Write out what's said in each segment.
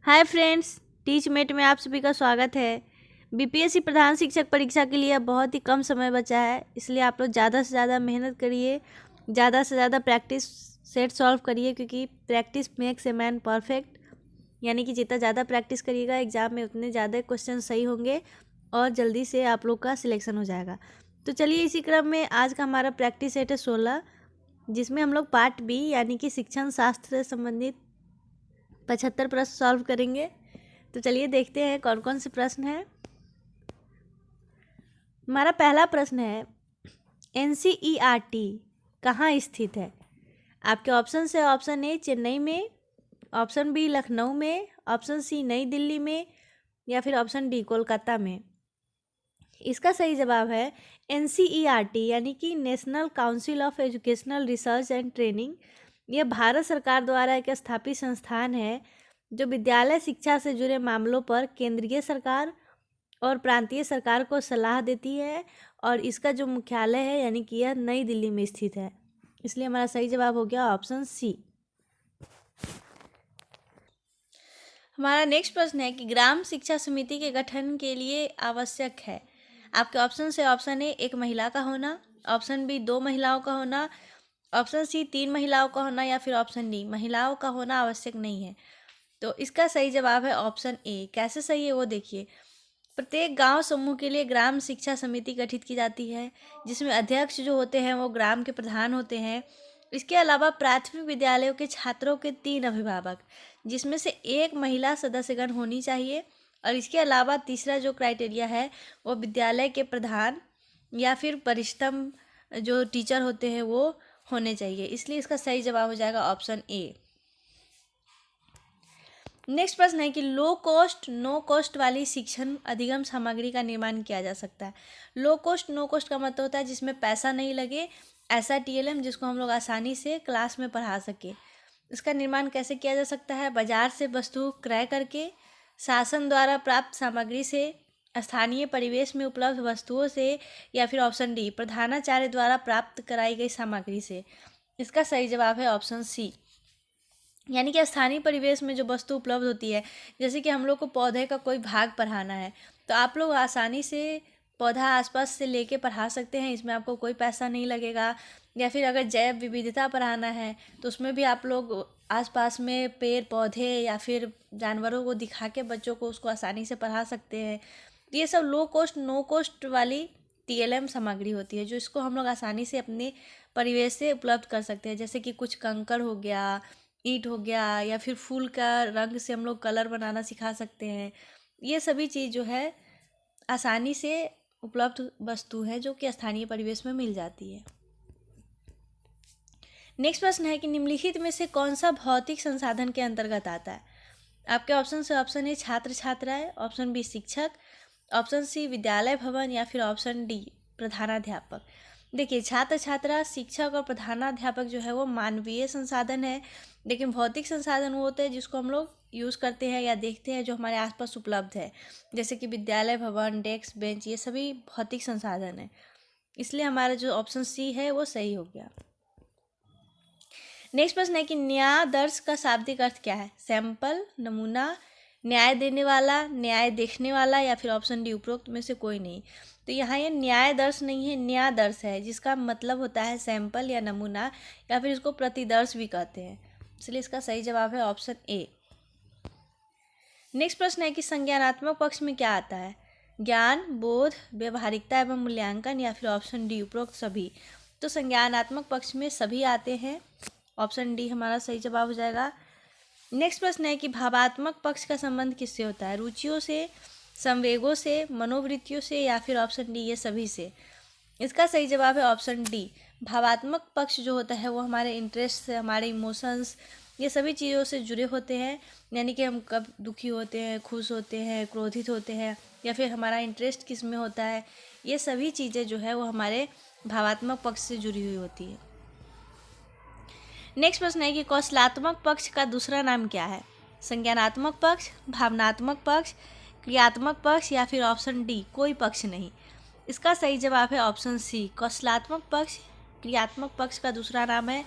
Hi friends, teach met में आप सभी का स्वागत है। बीपीएससी प्रधान शिक्षक परीक्षा के लिए अब बहुत ही कम समय बचा है, इसलिए आप लोग ज़्यादा से ज़्यादा मेहनत करिए, ज़्यादा से ज़्यादा प्रैक्टिस सेट सॉल्व करिए, क्योंकि practice makes a man perfect. यानी कि जितना ज़्यादा प्रैक्टिस करिएगा एग्ज़ाम में उतने ज़्यादा क्वेश्चन सही होंगे और जल्दी से आप लोग का सिलेक्शन हो जाएगा। तो चलिए इसी क्रम में आज का हमारा प्रैक्टिस सेट है 16, जिसमें हम लोग पार्ट बी यानी कि शिक्षण शास्त्र से संबंधित 75 प्रश्न सॉल्व करेंगे। तो चलिए देखते हैं कौन कौन से प्रश्न हैं। हमारा पहला प्रश्न है, NCERT कहाँ स्थित है? आपके ऑप्शन है ऑप्शन ए चेन्नई में, ऑप्शन बी लखनऊ में, ऑप्शन सी नई दिल्ली में या फिर ऑप्शन डी कोलकाता में। इसका सही जवाब है NCERT यानी कि national council of educational research and training. यह भारत सरकार द्वारा एक स्थापित संस्थान है जो विद्यालय शिक्षा से जुड़े मामलों पर केंद्रीय सरकार और प्रांतीय सरकार को सलाह देती है, और इसका जो मुख्यालय है यानी कि यह नई दिल्ली में स्थित है। इसलिए हमारा सही जवाब हो गया ऑप्शन सी। हमारा नेक्स्ट प्रश्न है कि ग्राम शिक्षा समिति के गठन के लिए आवश्यक है। आपके ऑप्शन है ऑप्शन ए एक महिला का होना, ऑप्शन बी 2 महिलाओं का होना, ऑप्शन सी 3 महिलाओं का होना या फिर ऑप्शन डी महिलाओं का होना आवश्यक नहीं है। तो इसका सही जवाब है ऑप्शन ए। कैसे सही है वो देखिए। प्रत्येक गांव समूह के लिए ग्राम शिक्षा समिति गठित की जाती है, जिसमें अध्यक्ष जो होते हैं वो ग्राम के प्रधान होते हैं। इसके अलावा प्राथमिक विद्यालयों के छात्रों के 3 अभिभावक, जिसमें से 1 महिला सदस्यगण होनी चाहिए, और इसके अलावा तीसरा जो क्राइटेरिया है वो विद्यालय के प्रधान या फिर वरिष्ठतम जो टीचर होते हैं वो होने चाहिए। इसलिए इसका सही जवाब हो जाएगा ऑप्शन ए। नेक्स्ट प्रश्न है कि लो कॉस्ट नो कॉस्ट वाली शिक्षण अधिगम सामग्री का निर्माण किया जा सकता है। लो कॉस्ट नो कॉस्ट का मतलब होता है जिसमें पैसा नहीं लगे, ऐसा TLM जिसको हम लोग आसानी से क्लास में पढ़ा सके। इसका निर्माण कैसे किया जा सकता है? बाजार से वस्तु क्रय करके, शासन द्वारा प्राप्त सामग्री से, स्थानीय परिवेश में उपलब्ध वस्तुओं से या फिर ऑप्शन डी प्रधानाचार्य द्वारा प्राप्त कराई गई सामग्री से। इसका सही जवाब है ऑप्शन सी, यानी कि स्थानीय परिवेश में जो वस्तु उपलब्ध होती है। जैसे कि हम लोग को पौधे का कोई भाग पढ़ाना है तो आप लोग आसानी से पौधा आसपास से लेके पढ़ा सकते हैं, इसमें आपको कोई पैसा नहीं लगेगा। या फिर अगर जैव विविधता पढ़ाना है तो उसमें भी आप लोग आसपास में पेड़ पौधे या फिर जानवरों को दिखा के बच्चों को उसको आसानी से पढ़ा सकते हैं। ये सब लो कॉस्ट नो कॉस्ट वाली TLM सामग्री होती है, जो इसको हम लोग आसानी से अपने परिवेश से उपलब्ध कर सकते हैं। जैसे कि कुछ कंकड़ हो गया, ईंट हो गया, या फिर फूल का रंग से हम लोग कलर बनाना सिखा सकते हैं। ये सभी चीज़ जो है आसानी से उपलब्ध वस्तु है जो कि स्थानीय परिवेश में मिल जाती है। नेक्स्ट प्रश्न है कि निम्नलिखित में से कौन सा भौतिक संसाधन के अंतर्गत आता है? आपके ऑप्शन से ऑप्शन ए छात्र छात्राएं, ऑप्शन बी शिक्षक, ऑप्शन सी विद्यालय भवन या फिर ऑप्शन डी प्रधानाध्यापक। देखिए, छात्र छात्रा, शिक्षक और प्रधानाध्यापक जो है वो मानवीय संसाधन है, लेकिन भौतिक संसाधन वो होते हैं जिसको हम लोग यूज़ करते हैं या देखते हैं जो हमारे आसपास उपलब्ध है। जैसे कि विद्यालय भवन, डेस्क बेंच, ये सभी भौतिक संसाधन है। इसलिए हमारा जो ऑप्शन सी है वो सही हो गया। नेक्स्ट प्रश्न है कि न्यायादर्श का शाब्दिक अर्थ क्या है? सैंपल, नमूना, न्याय देने वाला, न्याय देखने वाला या फिर ऑप्शन डी उपरोक्त में से कोई नहीं। तो यहाँ ये न्यायादर्श नहीं है, न्यायादर्श है, जिसका मतलब होता है सैंपल या नमूना, या फिर इसको प्रतिदर्श भी कहते हैं। इसलिए इसका सही जवाब है ऑप्शन ए। नेक्स्ट प्रश्न है कि संज्ञानात्मक पक्ष में क्या आता है? ज्ञान, बोध, व्यवहारिकता एवं मूल्यांकन या फिर ऑप्शन डी उपरोक्त सभी। तो संज्ञानात्मक पक्ष में सभी आते हैं। ऑप्शन डी हमारा सही जवाब हो जाएगा। नेक्स्ट प्रश्न है कि भावात्मक पक्ष का संबंध किससे होता है? रुचियों से, संवेगों से, मनोवृत्तियों से या फिर ऑप्शन डी ये सभी से। इसका सही जवाब है ऑप्शन डी। भावात्मक पक्ष जो होता है वो हमारे इंटरेस्ट से, हमारे इमोशंस, ये सभी चीज़ों से जुड़े होते हैं। यानी कि हम कब दुखी होते हैं, खुश होते हैं, क्रोधित होते हैं, या फिर हमारा इंटरेस्ट किस में होता है, ये सभी चीज़ें जो है वो हमारे भावात्मक पक्ष से जुड़ी हुई होती है। नेक्स्ट प्रश्न है कि कौशलात्मक पक्ष का दूसरा नाम क्या है? संज्ञानात्मक पक्ष, भावनात्मक पक्ष, क्रियात्मक पक्ष या फिर ऑप्शन डी कोई पक्ष नहीं। इसका सही जवाब है ऑप्शन सी। कौशलात्मक पक्ष क्रियात्मक पक्ष का दूसरा नाम है।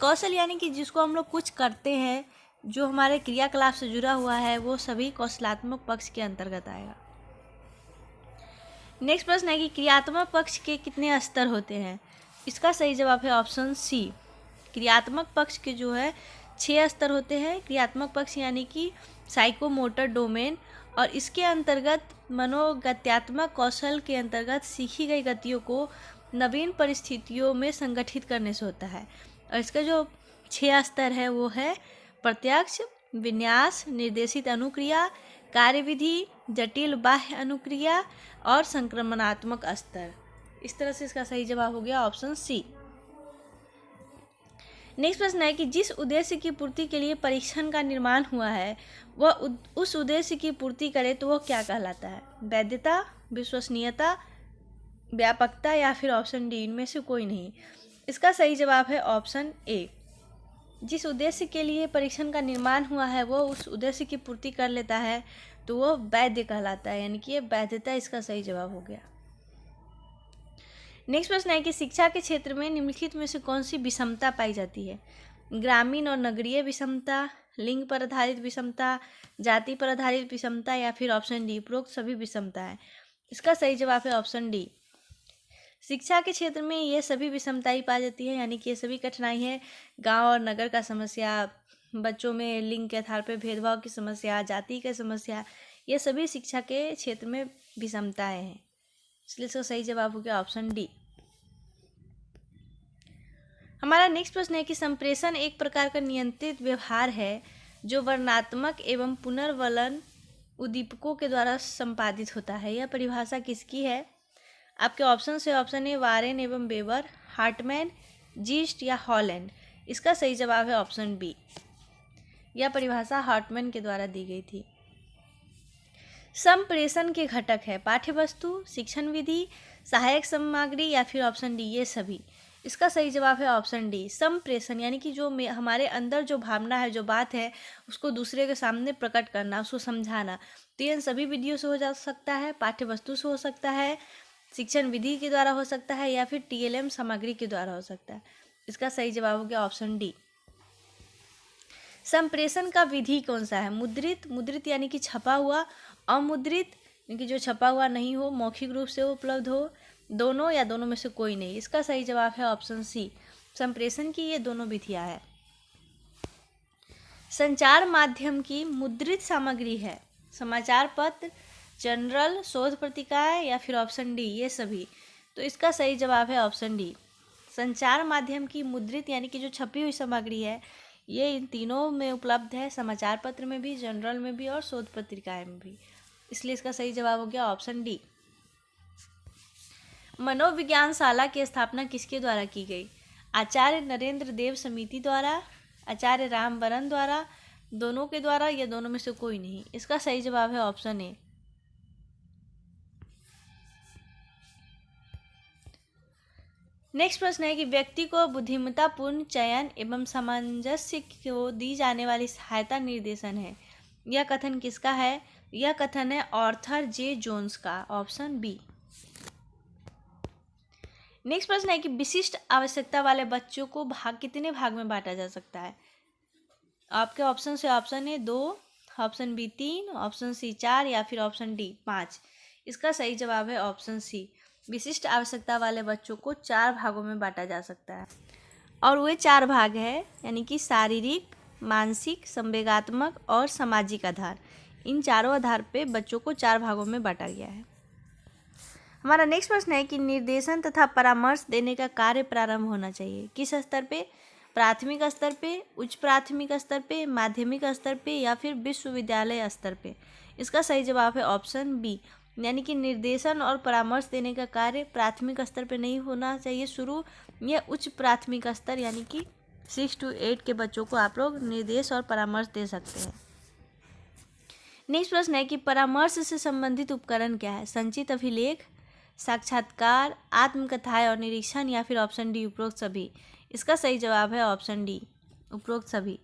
कौशल यानी कि जिसको हम लोग कुछ करते हैं, जो हमारे क्रियाकलाप से जुड़ा हुआ है वो सभी कौशलात्मक पक्ष के अंतर्गत आएगा। नेक्स्ट प्रश्न है कि क्रियात्मक पक्ष के कितने स्तर होते हैं। इसका सही जवाब है ऑप्शन सी। क्रियात्मक पक्ष के जो है 6 स्तर होते हैं। क्रियात्मक पक्ष यानी कि साइकोमोटर डोमेन, और इसके अंतर्गत मनोगत्यात्मक कौशल के अंतर्गत सीखी गई गतियों को नवीन परिस्थितियों में संगठित करने से होता है। और इसका जो 6 स्तर है वो है प्रत्यक्ष, विन्यास, निर्देशित अनुक्रिया, कार्यविधि, जटिल बाह्य अनुक्रिया और संक्रमणात्मक स्तर। इस तरह से इसका सही जवाब हो गया ऑप्शन सी। नेक्स्ट प्रश्न है कि जिस उद्देश्य की पूर्ति के लिए परीक्षण का निर्माण हुआ है वह उस उद्देश्य की पूर्ति करे तो वह क्या कहलाता है। वैधता, विश्वसनीयता, व्यापकता या फिर ऑप्शन डी इनमें से कोई नहीं। इसका सही जवाब है ऑप्शन ए। जिस उद्देश्य के लिए परीक्षण का निर्माण हुआ है वो उस उद्देश्य की पूर्ति कर लेता है तो वो वैध कहलाता है, यानी कि ये वैधता इसका सही जवाब हो गया। नेक्स्ट प्रश्न है कि शिक्षा के क्षेत्र में निम्नलिखित में से कौन सी विषमता पाई जाती है। ग्रामीण और नगरीय विषमता, लिंग पर आधारित विषमता, जाति पर आधारित विषमता या फिर ऑप्शन डी उपरोक्त सभी विषमता है। इसका सही जवाब है ऑप्शन डी। शिक्षा के क्षेत्र में ये सभी विषमताएं पाई जाती है, यानी कि ये सभी कठिनाई है। गांव और नगर का समस्या, बच्चों में लिंग के आधार पर भेदभाव की समस्या, जाति की समस्या, ये सभी शिक्षा के क्षेत्र में विषमताएं हैं। इसलिए इसका सही जवाब हो गया ऑप्शन डी। हमारा नेक्स्ट प्रश्न है कि संप्रेषण एक प्रकार का नियंत्रित व्यवहार है जो वर्णनात्मक एवं पुनर्वलन उद्दीपकों के द्वारा संपादित होता है। यह परिभाषा किसकी है। आपके ऑप्शन से ऑप्शन ए वारेन एवं वेबर, हार्टमैन, जीस्ट या हॉलैंड। इसका सही जवाब है ऑप्शन बी। यह परिभाषा हार्टमैन के द्वारा दी गई थी। संप्रेषण के घटक है पाठ्य वस्तु, शिक्षण विधि, सहायक सामग्री या फिर ऑप्शन डी ये सभी। इसका सही जवाब है ऑप्शन डी। संप्रेषण यानी कि जो हमारे अंदर जो भावना है, जो बात है, उसको दूसरे के सामने प्रकट करना, उसको समझाना। तो ये सभी विधियों से हो जा सकता है, पाठ्य वस्तु से हो सकता है, शिक्षण विधि के द्वारा हो सकता है या फिर TLM सामग्री के द्वारा हो सकता है। इसका सही जवाब हो गया ऑप्शन डी। संप्रेषण का विधि कौन सा है। मुद्रित, मुद्रित यानी कि छपा हुआ, अमुद्रित यानी कि जो छपा हुआ नहीं हो, मौखिक रूप से उपलब्ध हो, दोनों या दोनों में से कोई नहीं। इसका सही जवाब है ऑप्शन सी। संप्रेषण की ये दोनों विधियां है। संचार माध्यम की मुद्रित सामग्री है समाचार पत्र, जनरल, शोध पत्रिकाएं या फिर ऑप्शन डी ये सभी। तो इसका सही जवाब है ऑप्शन डी। संचार माध्यम की मुद्रित यानी कि जो छपी हुई सामग्री है ये इन तीनों में उपलब्ध है, समाचार पत्र में भी, जनरल में भी और शोध पत्रिकाएं में भी। इसलिए इसका सही जवाब हो गया ऑप्शन डी। मनोविज्ञानशाला की स्थापना किसके द्वारा की गई। आचार्य नरेंद्र देव समिति द्वारा, आचार्य रामबरन द्वारा, दोनों के द्वारा या दोनों में से कोई नहीं। इसका सही जवाब है ऑप्शन ए। नेक्स्ट प्रश्न है कि व्यक्ति को बुद्धिमत्तापूर्ण चयन एवं सामंजस्य को दी जाने वाली सहायता निर्देशन है। यह कथन किसका है। यह कथन है आर्थर जे जोन्स का, ऑप्शन बी। नेक्स्ट प्रश्न है कि विशिष्ट आवश्यकता वाले बच्चों को कितने भाग में बांटा जा सकता है। आपके ऑप्शन से option A 2, option B 3, option C 4 या फिर ऑप्शन डी 5। इसका सही जवाब है ऑप्शन सी। विशिष्ट आवश्यकता वाले बच्चों को 4 भागों में बांटा जा सकता है, और वे 4 भाग है यानी कि शारीरिक, मानसिक, संवेगात्मक और सामाजिक आधार। इन चारों आधार पे बच्चों को 4 भागों में बांटा गया है। हमारा नेक्स्ट प्रश्न है कि निर्देशन तथा परामर्श देने का कार्य प्रारंभ होना चाहिए किस स्तर पे। प्राथमिक स्तर पे, उच्च प्राथमिक स्तर पे, माध्यमिक स्तर पे या फिर विश्वविद्यालय स्तर पे। इसका सही जवाब है ऑप्शन बी, यानी कि निर्देशन और परामर्श देने का कार्य प्राथमिक स्तर पे नहीं होना चाहिए शुरू, यह उच्च प्राथमिक स्तर यानी कि 6 to 8 के बच्चों को आप लोग निर्देश और परामर्श दे सकते हैं। नेक्स्ट प्रश्न है कि परामर्श से संबंधित उपकरण क्या है। संचित अभिलेख, साक्षात्कार, आत्मकथाएं और निरीक्षण या फिर ऑप्शन डी उपरोक्त सभी। इसका सही जवाब है ऑप्शन डी, उपरोक्त सभी।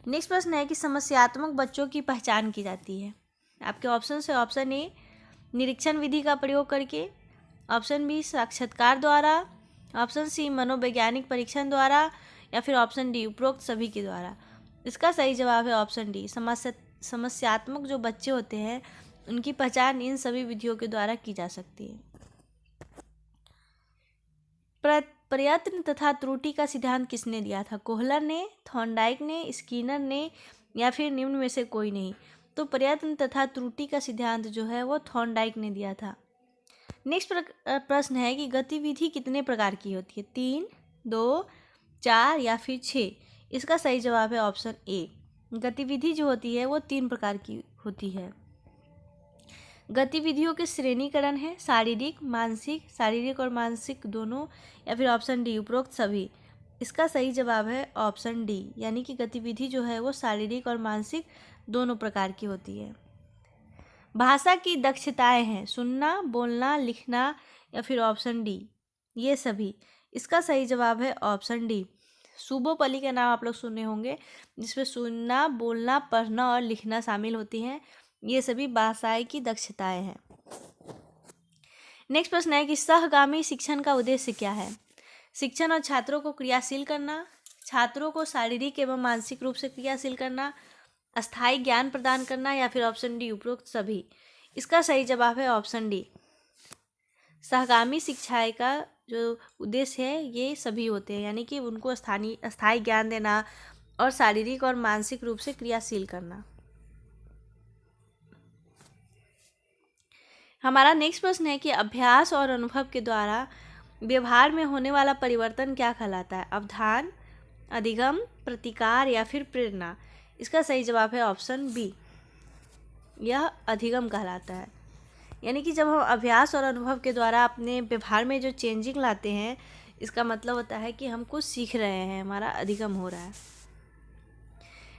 नेक्स्ट प्रश्न है कि समस्यात्मक बच्चों की पहचान की जाती है। आपके ऑप्शन से ऑप्शन ए निरीक्षण विधि का प्रयोग करके, ऑप्शन बी साक्षात्कार द्वारा, ऑप्शन सी मनोवैज्ञानिक परीक्षण द्वारा या फिर ऑप्शन डी उपरोक्त सभी के द्वारा। इसका सही जवाब है ऑप्शन डी। समस्यात्मक जो बच्चे होते हैं उनकी पहचान इन सभी विधियों के द्वारा की जा सकती है। प्रयत्न तथा त्रुटि का सिद्धांत किसने दिया था? कोहलर ने, थॉर्नडाइक ने, स्किनर ने या फिर निम्न में से कोई नहीं? तो प्रयत्न तथा त्रुटि का सिद्धांत जो है वो थॉर्नडाइक ने दिया था। नेक्स्ट प्रश्न है कि गतिविधि कितने प्रकार की होती है? 3, 2, 4 या फिर 6? इसका सही जवाब है ऑप्शन ए। गतिविधि जो होती है वो 3 प्रकार की होती है। गतिविधियों के श्रेणीकरण है शारीरिक और मानसिक दोनों, या फिर ऑप्शन डी उपरोक्त सभी। इसका सही जवाब है ऑप्शन डी, यानी कि गतिविधि जो है वो शारीरिक और मानसिक दोनों प्रकार की होती है। भाषा की दक्षताएं हैं सुनना, बोलना, लिखना या फिर ऑप्शन डी ये सभी। इसका सही जवाब है ऑप्शन डी। सुबोपली के नाम आप लोग सुने होंगे, जिसमें सुनना, बोलना, पढ़ना और लिखना शामिल होती हैं। ये सभी भाषाएं की दक्षताएं हैं। नेक्स्ट प्रश्न है कि सहगामी शिक्षण का उद्देश्य क्या है? शिक्षण और छात्रों को क्रियाशील करना, छात्रों को शारीरिक एवं मानसिक रूप से क्रियाशील करना, अस्थायी ज्ञान प्रदान करना या फिर ऑप्शन डी उपरोक्त सभी। इसका सही जवाब है ऑप्शन डी। सहगामी शिक्षा का जो उद्देश्य है ये सभी होते हैं, यानी कि उनको अस्थायी ज्ञान देना और शारीरिक और मानसिक रूप से क्रियाशील करना। हमारा नेक्स्ट प्रश्न है कि अभ्यास और अनुभव के द्वारा व्यवहार में होने वाला परिवर्तन क्या कहलाता है? अवधान, अधिगम, प्रतिकार या फिर प्रेरणा? इसका सही जवाब है ऑप्शन बी, यह अधिगम कहलाता है। यानी कि जब हम अभ्यास और अनुभव के द्वारा अपने व्यवहार में जो चेंजिंग लाते हैं, इसका मतलब होता है कि हम कुछ सीख रहे हैं, हमारा अधिगम हो रहा है।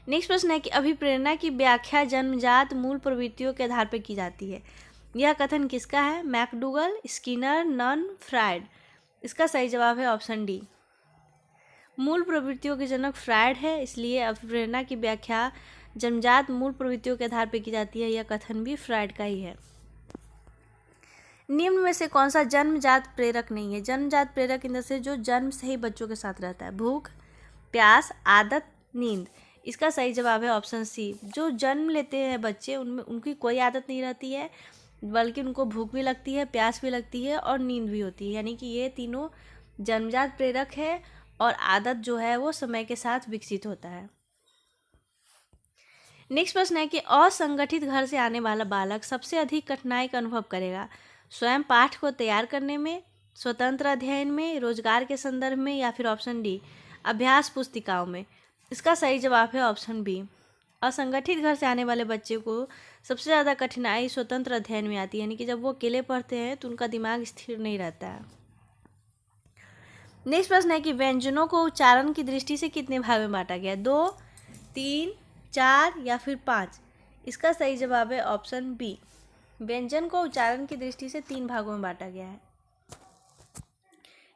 नेक्स्ट प्रश्न है कि अभिप्रेरणा की व्याख्या जन्मजात मूल प्रवृत्तियों के आधार पर की जाती है। यह कथन किसका है? McDougall, Skinner, Nunn, Freud? इसका सही जवाब है ऑप्शन डी। मूल प्रवृत्तियों के जनक फ्रायड है, इसलिए अभिप्रेरणा की व्याख्या जन्मजात मूल प्रवृत्तियों के आधार पर की जाती है। यह कथन भी फ्रायड का ही है। निम्न में से कौन सा जन्मजात प्रेरक नहीं है? जन्मजात प्रेरक इन से जो जन्म से ही बच्चों के साथ रहता है। भूख, प्यास, आदत, नींद? इसका सही जवाब है ऑप्शन सी। जो जन्म लेते हैं बच्चे उनमें उनकी कोई आदत नहीं रहती है, बल्कि उनको भूख भी लगती है, प्यास भी लगती है और नींद भी होती है। यानी कि ये तीनों जन्मजात प्रेरक है और आदत जो है वो समय के साथ विकसित होता है। नेक्स्ट प्रश्न है कि असंगठित घर से आने वाला बालक सबसे अधिक कठिनाई का अनुभव करेगा? स्वयं पाठ को तैयार करने में, स्वतंत्र अध्ययन में, रोजगार के संदर्भ में या फिर ऑप्शन डी अभ्यास पुस्तिकाओं में? इसका सही जवाब है ऑप्शन बी। असंगठित घर से आने वाले बच्चे को सबसे ज़्यादा कठिनाई स्वतंत्र अध्ययन में आती है, यानी कि जब वो अकेले पढ़ते हैं तो उनका दिमाग स्थिर नहीं रहता है। नेक्स्ट प्रश्न है कि व्यंजनों को उच्चारण की दृष्टि से कितने भाग में बांटा गया? 2, 3, 4 या फिर 5? इसका सही जवाब है ऑप्शन बी। व्यंजन को उच्चारण की दृष्टि से 3 भागों में बांटा गया है।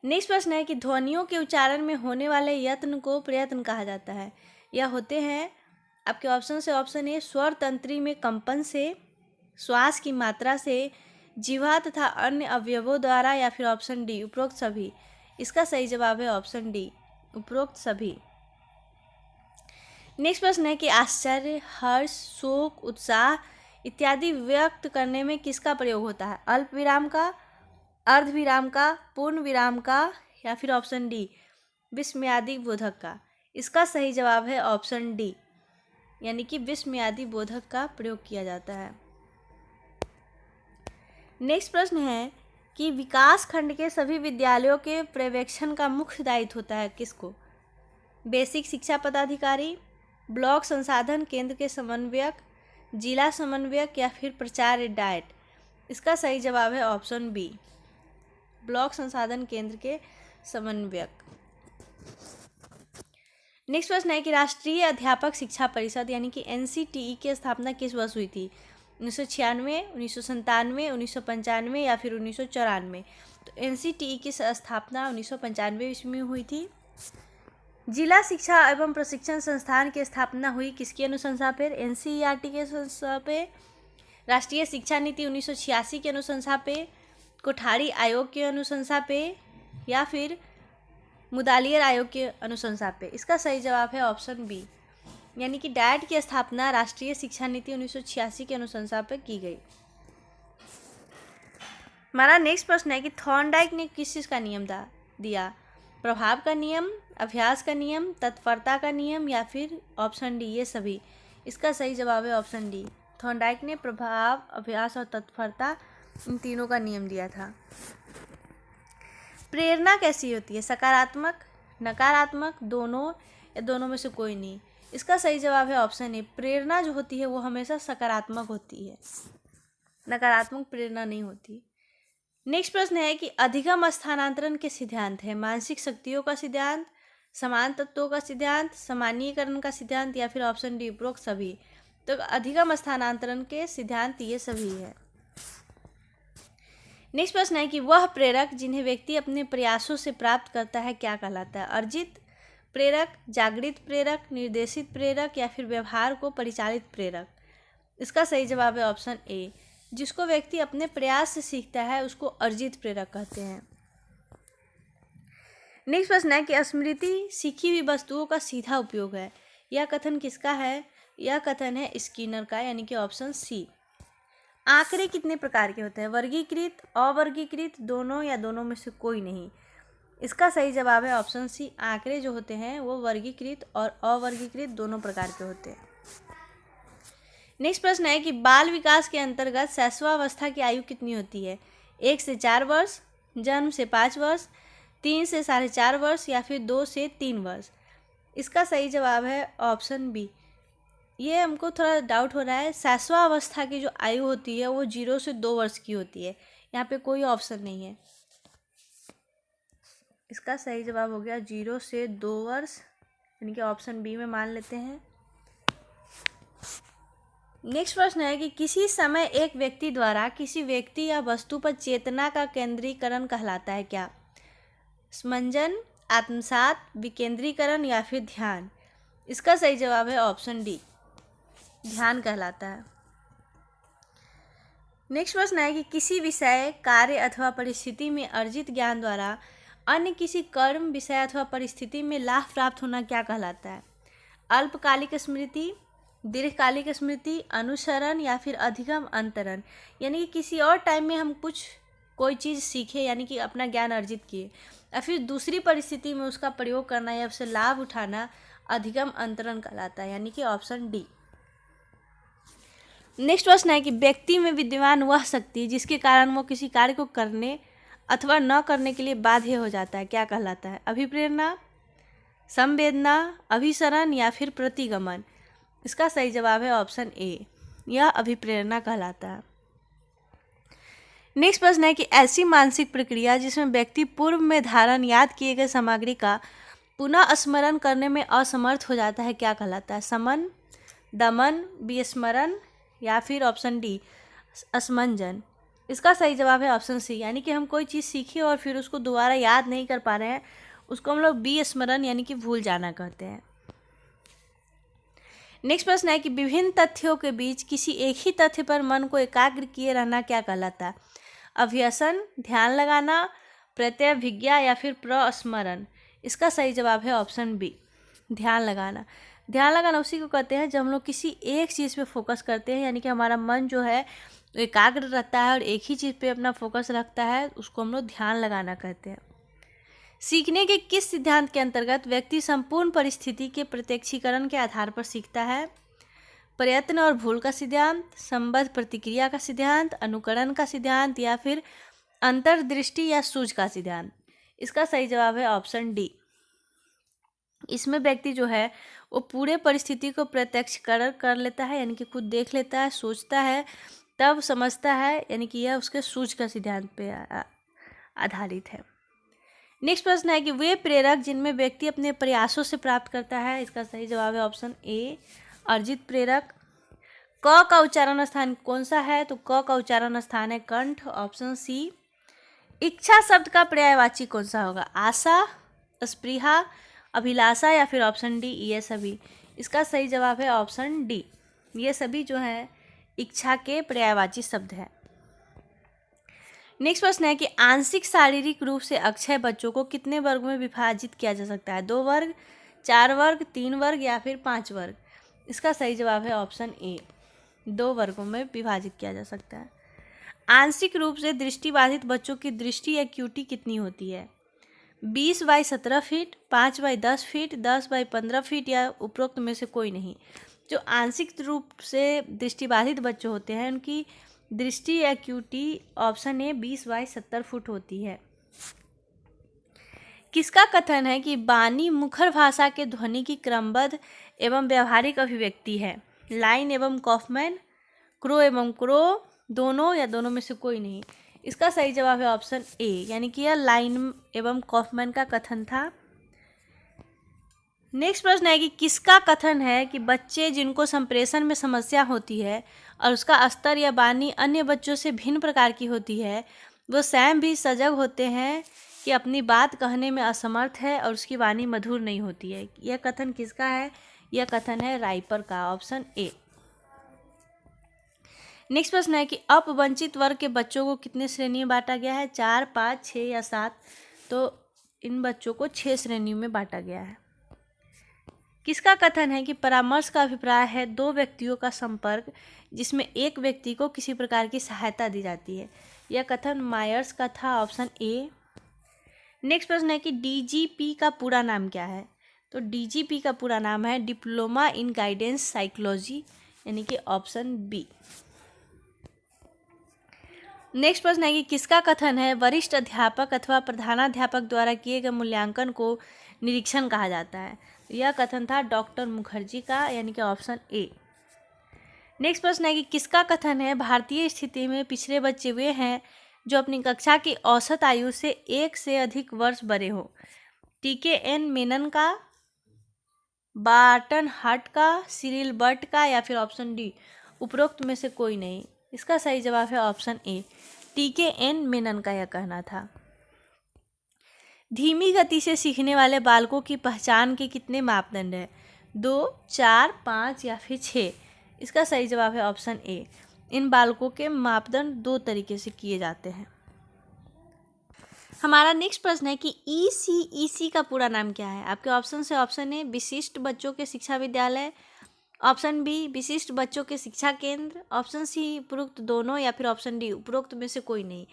नेक्स्ट प्रश्न है कि ध्वनियों के उच्चारण में होने वाले यत्न को प्रयत्न कहा जाता है। यह होते हैं आपके ऑप्शन से ऑप्शन ए स्वर तंत्री में कंपन से, श्वास की मात्रा से, जिह्वा तथा अन्य अवयवों द्वारा या फिर ऑप्शन डी उपरोक्त सभी। इसका सही जवाब है ऑप्शन डी उपरोक्त सभी। नेक्स्ट प्रश्न है कि आश्चर्य, हर्ष, शोक, उत्साह इत्यादि व्यक्त करने में किसका प्रयोग होता है? अल्प विराम का, अर्ध विराम का, पूर्ण विराम का या फिर ऑप्शन डी विस्मयादि बोधक का? इसका सही जवाब है ऑप्शन डी, यानी कि विस्मयादि बोधक का प्रयोग किया जाता है। नेक्स्ट प्रश्न है कि विकास खंड के सभी विद्यालयों के पर्यवेक्षण का मुख्य दायित्व होता है किसको? बेसिक शिक्षा पदाधिकारी, ब्लॉक संसाधन केंद्र के समन्वयक, जिला समन्वयक या फिर प्राचार्य डाइट? इसका सही जवाब है ऑप्शन बी ब्लॉक संसाधन केंद्र के समन्वयक। नेक्स्ट प्रश्न है कि राष्ट्रीय अध्यापक शिक्षा परिषद यानी कि NCTE की स्थापना किस वर्ष हुई थी? 1996, 1997, 1995 या फिर 1994? तो NCTE की स्थापना 1995 ईस्वी में हुई थी। जिला शिक्षा एवं प्रशिक्षण संस्थान की स्थापना हुई किसकी अनुशंसा पर? NCERT के अनुशंसा पे, राष्ट्रीय शिक्षा नीति 1986 के अनुशंसा पे, कोठारी आयोग के अनुशंसा पे या फिर मुदालियर आयोग के अनुशंसा पे? इसका सही जवाब है ऑप्शन बी यानी कि डैट की स्थापना राष्ट्रीय शिक्षा नीति 1986 के अनुशंसा पर की गई। हमारा नेक्स्ट प्रश्न है कि थॉर्नडाइक ने किस चीज़ का नियम दिया? प्रभाव का नियम, अभ्यास का नियम, तत्परता का नियम या फिर ऑप्शन डी ये सभी। इसका सही जवाब है ऑप्शन डी। थॉर्नडाइक ने प्रभाव, अभ्यास और तत्परता इन तीनों का नियम दिया था। प्रेरणा कैसी होती है? सकारात्मक, नकारात्मक, दोनों या दोनों में से कोई नहीं। इसका सही जवाब है ऑप्शन ए। प्रेरणा जो होती है वो हमेशा सकारात्मक होती है, नकारात्मक प्रेरणा नहीं होती। नेक्स्ट प्रश्न है कि अधिगम स्थानांतरण के सिद्धांत है मानसिक शक्तियों का सिद्धांत, समान तत्वों का सिद्धांत, सामान्यीकरण का सिद्धांत या फिर ऑप्शन डी उपरोक्त सभी। तो अधिगम स्थानांतरण के सिद्धांत ये सभी है। नेक्स्ट प्रश्न है कि वह प्रेरक जिन्हें व्यक्ति अपने प्रयासों से प्राप्त करता है क्या कहलाता है? अर्जित प्रेरक, जागृत प्रेरक, निर्देशित प्रेरक या फिर व्यवहार को परिचालित प्रेरक। इसका सही जवाब है ऑप्शन ए। जिसको व्यक्ति अपने प्रयास से सीखता है उसको अर्जित प्रेरक कहते हैं। नेक्स्ट प्रश्न है कि स्मृति सीखी हुई वस्तुओं का सीधा उपयोग है। यह कथन किसका है? यह कथन है स्किनर का, यानी कि ऑप्शन सी। आंकड़े कितने प्रकार के होते हैं? वर्गीकृत, अवर्गीकृत, दोनों या दोनों में से कोई नहीं। इसका सही जवाब है ऑप्शन सी। आंकड़े जो होते हैं वो वर्गीकृत और अवर्गीकृत दोनों प्रकार के होते हैं। नेक्स्ट प्रश्न है कि बाल विकास के अंतर्गत शैशवावस्था की आयु कितनी होती है? 1 से 4 वर्ष, जन्म से 5 वर्ष, 3 से 4.5 वर्ष या फिर 2 से 3 वर्ष। इसका सही जवाब है ऑप्शन बी। ये हमको थोड़ा डाउट हो रहा है। शैशवावस्था की जो आयु होती है वो 0 से 2 वर्ष की होती है। यहाँ पे कोई ऑप्शन नहीं है। इसका सही जवाब हो गया 0 से 2 वर्ष, यानी कि ऑप्शन बी में मान लेते हैं। नेक्स्ट प्रश्न है कि किसी समय एक व्यक्ति द्वारा किसी व्यक्ति या वस्तु पर चेतना का केंद्रीकरण कहलाता है क्या? स्मंजन, आत्मसात, विकेंद्रीकरण या फिर ध्यान। इसका सही जवाब है ऑप्शन डी, ध्यान कहलाता है। नेक्स्ट प्रश्न है कि किसी विषय, कार्य अथवा परिस्थिति में अर्जित ज्ञान द्वारा अन्य किसी कर्म, विषय अथवा परिस्थिति में लाभ प्राप्त होना क्या कहलाता है? अल्पकालिक स्मृति, दीर्घकालिक स्मृति, अनुसरण या फिर अधिगम अंतरण। यानी कि किसी और टाइम में हम कोई चीज़ सीखे, यानी कि अपना ज्ञान अर्जित किए, या फिर दूसरी परिस्थिति में उसका प्रयोग करना या उससे लाभ उठाना अधिगम अंतरण कहलाता है, यानी कि ऑप्शन डी। नेक्स्ट प्रश्न है कि व्यक्ति में विद्यमान वह शक्ति जिसके कारण वो किसी कार्य को करने अथवा न करने के लिए बाध्य हो जाता है क्या कहलाता है? अभिप्रेरणा, संवेदना, अभिसरण या फिर प्रतिगमन। इसका सही जवाब है ऑप्शन ए, यह अभिप्रेरणा कहलाता है। नेक्स्ट प्रश्न है कि ऐसी मानसिक प्रक्रिया जिसमें व्यक्ति पूर्व में धारण याद किए गए सामग्री का पुनः स्मरण करने में असमर्थ हो जाता है क्या कहलाता है? समन, दमन, विस्मरण या फिर ऑप्शन डी असमंजन। इसका सही जवाब है ऑप्शन सी, यानी कि हम कोई चीज़ सीखे और फिर उसको दोबारा याद नहीं कर पा रहे हैं, उसको हम लोग विस्मरण यानी कि भूल जाना कहते हैं। नेक्स्ट प्रश्न है कि विभिन्न तथ्यों के बीच किसी एक ही तथ्य पर मन को एकाग्र किए रहना क्या कहलाता है? अभ्यसन, ध्यान लगाना, प्रत्यभिज्ञा या फिर प्रस्मरण। इसका सही जवाब है ऑप्शन बी, ध्यान लगाना। ध्यान लगाना उसी को कहते हैं जब हम लोग किसी एक चीज़ पे फोकस करते हैं, यानी कि हमारा मन जो है एकाग्र रहता है और एक ही चीज़ पे अपना फोकस रखता है, उसको हम लोग ध्यान लगाना कहते हैं। सीखने के किस सिद्धांत के अंतर्गत व्यक्ति संपूर्ण परिस्थिति के प्रत्यक्षीकरण के आधार पर सीखता है? प्रयत्न और भूल का सिद्धांत, संबद्ध प्रतिक्रिया का सिद्धांत, अनुकरण का सिद्धांत या फिर अंतर्दृष्टि या सूझ का सिद्धांत। इसका सही जवाब है ऑप्शन डी। इसमें व्यक्ति जो है वो पूरे परिस्थिति को प्रत्यक्षीकरण कर लेता है, यानी कि खुद देख लेता है, सोचता है, तब समझता है, यानी कि यह उसके सूझ का सिद्धांत पे आधारित है। नेक्स्ट प्रश्न है कि वे प्रेरक जिनमें व्यक्ति अपने प्रयासों से प्राप्त करता है। इसका सही जवाब है ऑप्शन ए, अर्जित प्रेरक। क का उच्चारण स्थान कौन सा है? तो क का उच्चारण स्थान है कंठ, ऑप्शन सी। इच्छा शब्द का पर्यायवाची कौन सा होगा? आशा, स्पृहा, अभिलाषा या फिर ऑप्शन डी ये सभी। इसका सही जवाब है ऑप्शन डी, ये सभी जो है इच्छा के पर्यायवाची शब्द है। नेक्स्ट प्रश्न है कि आंशिक शारीरिक रूप से अक्षय बच्चों को कितने वर्ग में विभाजित किया जा सकता है? 2 वर्ग, 4 वर्ग, 3 वर्ग या फिर 5 वर्ग। इसका सही जवाब है ऑप्शन ए, 2 वर्गों में विभाजित किया जा सकता है। आंशिक रूप से दृष्टिबाधित बच्चों की दृष्टि एक्यूटी कितनी होती है? 20/17 फीट, 5/10 फीट, 10/15 फीट या उपरोक्त में से कोई नहीं। जो आंशिक रूप से दृष्टिबाधित बच्चे होते हैं उनकी दृष्टि एक्यूटी ऑप्शन ए 20/70 फुट होती है। किसका कथन है कि बानी मुखर भाषा के ध्वनि की क्रमबद्ध एवं व्यावहारिक अभिव्यक्ति है? लाइन एवं कॉफमैन, क्रो एवं क्रो, दोनों या दोनों में से कोई नहीं। इसका सही जवाब है ऑप्शन ए, यानी कि यह लाइन एवं कॉफमैन का कथन था। नेक्स्ट प्रश्न है कि किसका कथन है कि बच्चे जिनको संप्रेषण में समस्या होती है और उसका स्तर या बानी अन्य बच्चों से भिन्न प्रकार की होती है, वो स्वयं भी सजग होते हैं कि अपनी बात कहने में असमर्थ है और उसकी वाणी मधुर नहीं होती है? यह कथन किसका है? यह कथन है राइपर का, ऑप्शन ए। नेक्स्ट प्रश्न है कि अपवंचित वर्ग के बच्चों को कितने श्रेणी में बांटा गया है? 4, 5, 6 या 7? तो इन बच्चों को 6 श्रेणियों में बांटा गया है। किसका कथन है कि परामर्श का अभिप्राय है 2 व्यक्तियों का संपर्क जिसमें एक व्यक्ति को किसी प्रकार की सहायता दी जाती है? यह कथन मायर्स का था, ऑप्शन ए। नेक्स्ट प्रश्न है कि डीजीपी का पूरा नाम क्या है? तो डीजीपी का पूरा नाम है डिप्लोमा इन गाइडेंस साइकोलॉजी, यानी कि ऑप्शन बी। नेक्स्ट प्रश्न है कि किसका कथन है वरिष्ठ अध्यापक अथवा प्रधानाध्यापक द्वारा किए गए मूल्यांकन को निरीक्षण कहा जाता है? यह कथन था डॉक्टर मुखर्जी का, यानी कि ऑप्शन ए। नेक्स्ट प्रश्न है कि किसका कथन है भारतीय स्थिति में पिछड़े बच्चे वे हैं जो अपनी कक्षा की औसत आयु से 1 से अधिक वर्ष बड़े हो? TKN मेनन का, बार्टन हार्ट का, सिरिल बर्ट का या फिर ऑप्शन डी उपरोक्त में से कोई नहीं? इसका सही जवाब है ऑप्शन ए, TKN मेनन का यह कहना था। धीमी गति से सीखने वाले बालकों की पहचान के कितने मापदंड हैं? 2, 4, 5 या फिर 6? इसका सही जवाब है ऑप्शन ए, इन बालकों के मापदंड 2 तरीके से किए जाते हैं। हमारा नेक्स्ट प्रश्न है कि ECEC का पूरा नाम क्या है? आपके ऑप्शन से ऑप्शन ए विशिष्ट बच्चों के शिक्षा विद्यालय, ऑप्शन बी विशिष्ट बच्चों के शिक्षा केंद्र, ऑप्शन सी उपरोक्त दोनों या फिर ऑप्शन डी उपरोक्त में से कोई नहीं?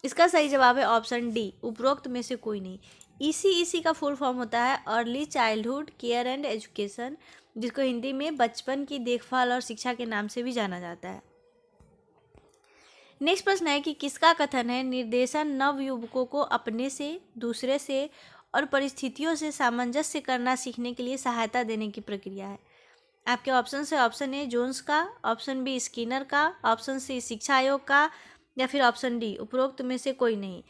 इसका सही जवाब है ऑप्शन डी, उपरोक्त में से कोई नहीं। ECEC का फुल फॉर्म होता है early childhood care and education, जिसको हिंदी में बचपन की देखभाल और शिक्षा के नाम से भी जाना जाता है। नेक्स्ट प्रश्न है कि किसका कथन है निर्देशन नवयुवकों को अपने से, दूसरे से और परिस्थितियों से सामंजस्य करना सीखने के लिए सहायता देने की प्रक्रिया है? आपके ऑप्शन से ऑप्शन ए जोन्स का, ऑप्शन बी स्किनर का, ऑप्शन सी शिक्षा आयोग का या फिर ऑप्शन डी उपरोक्त में से कोई नहीं?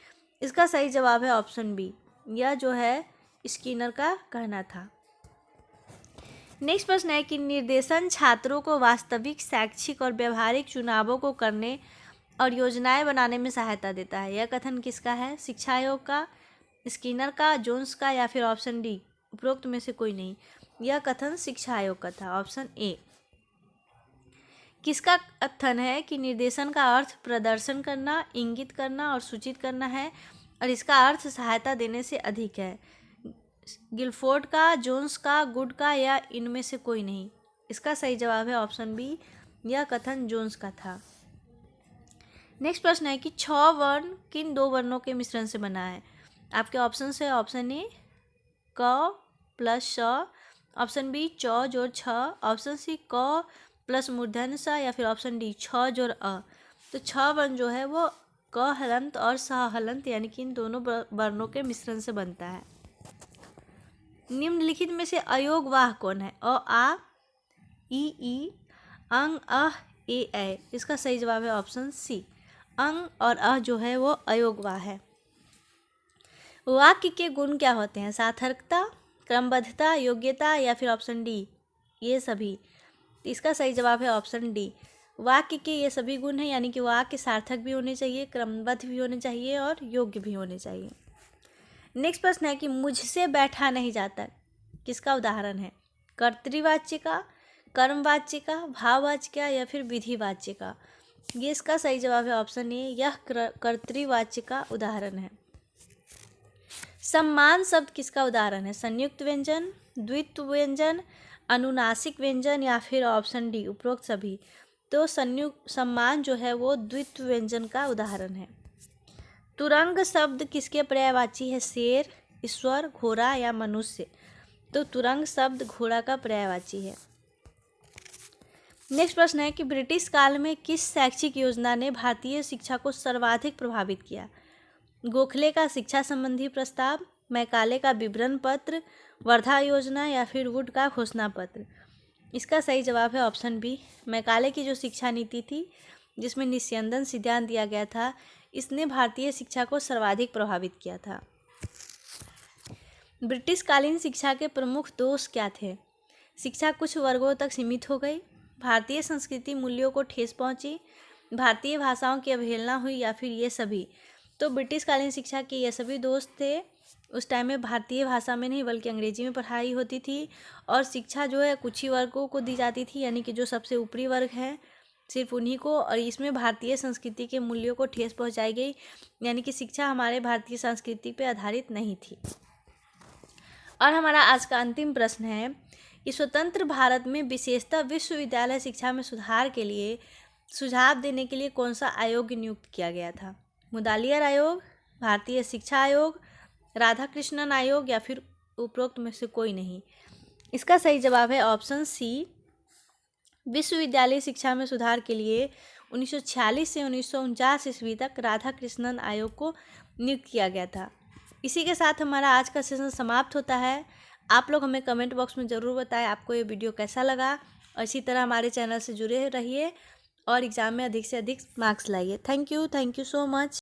इसका सही जवाब है ऑप्शन बी, यह जो है स्किनर का कहना था। नेक्स्ट प्रश्न है कि निर्देशन छात्रों को वास्तविक, शैक्षिक और व्यवहारिक चुनावों को करने और योजनाएं बनाने में सहायता देता है? यह कथन किसका है? शिक्षा आयोग का, स्किनर का, जोन्स का या फिर ऑप्शन डी उपरोक्त में से कोई नहीं? यह कथन शिक्षा आयोग का था, ऑप्शन ए। किसका कथन है कि निर्देशन का अर्थ प्रदर्शन करना, इंगित करना और सूचित करना है और इसका अर्थ सहायता देने से अधिक है? गिलफोर्ड का, जोन्स का, गुड का या इनमें से कोई नहीं? इसका सही जवाब है ऑप्शन बी, यह कथन जोन्स का था। नेक्स्ट प्रश्न है कि 6 वर्ण किन 2 वर्णों के मिश्रण से बना है? आपके ऑप्शन से ऑप्शन ए क प्लस श, ऑप्शन बी च जोड़ छ, ऑप्शन सी क प्लस मूर्धन्य स या फिर ऑप्शन डी छ जोड़ अ। तो 6 वर्ण जो है वो क हलंत और स हलंत यानी कि इन दोनों वर्णों के मिश्रण से बनता है। निम्नलिखित में से अयोगवाह कौन है? अ आ, ई, अंग अह, ए ऐ। इसका सही जवाब है ऑप्शन सी, अंग और अह जो है वो अयोगवाह है। वाक्य के गुण क्या होते हैं? सार्थकता, क्रमबद्धता, योग्यता या फिर ऑप्शन डी ये सभी? इसका सही जवाब है ऑप्शन डी, वाक्य के ये सभी गुण हैं, यानी कि वाक्य सार्थक भी होने चाहिए, क्रमबद्ध भी होने चाहिए और योग्य भी होने चाहिए। नेक्स्ट प्रश्न है कि मुझसे बैठा नहीं जाता किसका उदाहरण है? कर्तृवाच्य का, कर्मवाच्य का, भाववाच्य का या फिर विधिवाच्य का? ये इसका सही जवाब है ऑप्शन ए, यह कर्तृवाच्य का उदाहरण है। सम्मान शब्द किसका उदाहरण है? संयुक्त व्यंजन, द्वित्व व्यंजन, अनुनासिक व्यंजन या फिर ऑप्शन डी उपरोक्त सभी। तो संयुक्त सम्मान जो है वो द्वित्व व्यंजन का उदाहरण है। तुरंग शब्द किसके पर्यायवाची है? शेर, ईश्वर, घोड़ा या मनुष्य। तो तुरंग शब्द घोड़ा का पर्यायवाची है। नेक्स्ट प्रश्न है कि ब्रिटिश काल में किस शैक्षिक योजना ने भारतीय शिक्षा को सर्वाधिक प्रभावित किया? गोखले का शिक्षा संबंधी प्रस्ताव, मैकाले का विवरण पत्र, वर्धा योजना या फिर वुड का घोषणा पत्र। इसका सही जवाब है ऑप्शन बी, मैकाले की जो शिक्षा नीति थी जिसमें निस्यंदन सिद्धांत दिया गया था, इसने भारतीय शिक्षा को सर्वाधिक प्रभावित किया था। ब्रिटिश कालीन शिक्षा के प्रमुख दोष क्या थे? शिक्षा कुछ वर्गों तक सीमित हो गई, भारतीय संस्कृति मूल्यों को ठेस पहुंची, भारतीय भाषाओं की अवहेलना हुई या फिर ये सभी। तो ब्रिटिश कालीन शिक्षा के ये सभी दोष थे। उस टाइम में भारतीय भाषा में नहीं बल्कि अंग्रेजी में पढ़ाई होती थी और शिक्षा जो है कुछ ही वर्गों को दी जाती थी, यानी कि जो सबसे ऊपरी वर्ग है सिर्फ उन्हीं को, और इसमें भारतीय संस्कृति के मूल्यों को ठेस पहुंचाई गई, यानी कि शिक्षा हमारे भारतीय संस्कृति पर आधारित नहीं थी। और हमारा आज का अंतिम प्रश्न है कि स्वतंत्र भारत में विशेषतः विश्वविद्यालय शिक्षा में सुधार के लिए सुझाव देने के लिए कौन सा आयोग नियुक्त किया गया था? मुदालियर आयोग, भारतीय शिक्षा आयोग, राधाकृष्णन आयोग या फिर उपरोक्त में से कोई नहीं। इसका सही जवाब है ऑप्शन सी, विश्वविद्यालय शिक्षा में सुधार के लिए 1946 से 1949 ईस्वी तक राधाकृष्णन आयोग को नियुक्त किया गया था। इसी के साथ हमारा आज का सेशन समाप्त होता है। आप लोग हमें कमेंट बॉक्स में ज़रूर बताएं आपको ये वीडियो कैसा लगा, और इसी तरह हमारे चैनल से जुड़े रहिए और एग्ज़ाम में अधिक से अधिक मार्क्स लाइए। Thank you so much.